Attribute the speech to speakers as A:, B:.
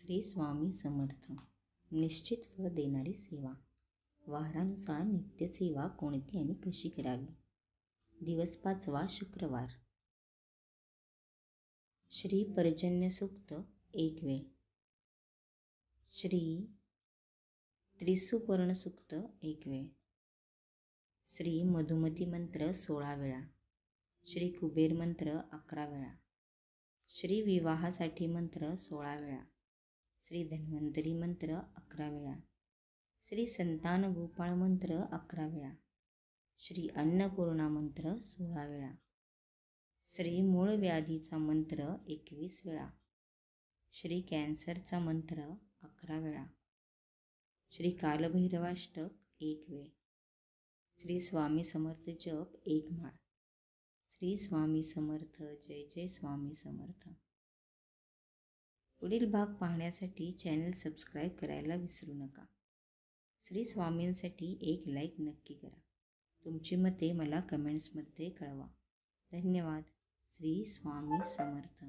A: श्री स्वामी समर्थ. निश्चित फळ देणारी सेवा. वारानुसार नित्यसेवा कोणती आणि कशी करावी. दिवस 5वा शुक्रवार. श्री पर्जन्य सूक्त 1 वेळ. श्री त्रिसुपर्ण सूक्त 1 वेळ. श्री मधुमती मंत्र 16 वेळा. श्री कुबेर मंत्र 11 वेळा. श्री विवाहासाठी मंत्र 16 वेळा. श्री धन्वंतरी मंत्र 11 वेळा. श्री संतान गोपाळ मंत्र 11 वेळा. श्री अन्नपूर्णा मंत्र 16 वेळा. श्री मूळ व्याधीचा मंत्र 21 वेळा. श्री कॅन्सरचा मंत्र 11 वेळा. श्री कालभैरवाष्टक 1 वेळ. श्री स्वामी समर्थ जप 1 माळ. श्री स्वामी समर्थ. जय जय स्वामी समर्थ. पुढील भाग पाहण्यासाठी चॅनल सबस्क्राईब करायला विसरू नका. श्री स्वामींसाठी एक लाईक नक्की करा. तुमची मते मला कमेंट्समध्ये कळवा. धन्यवाद. श्री स्वामी समर्थ.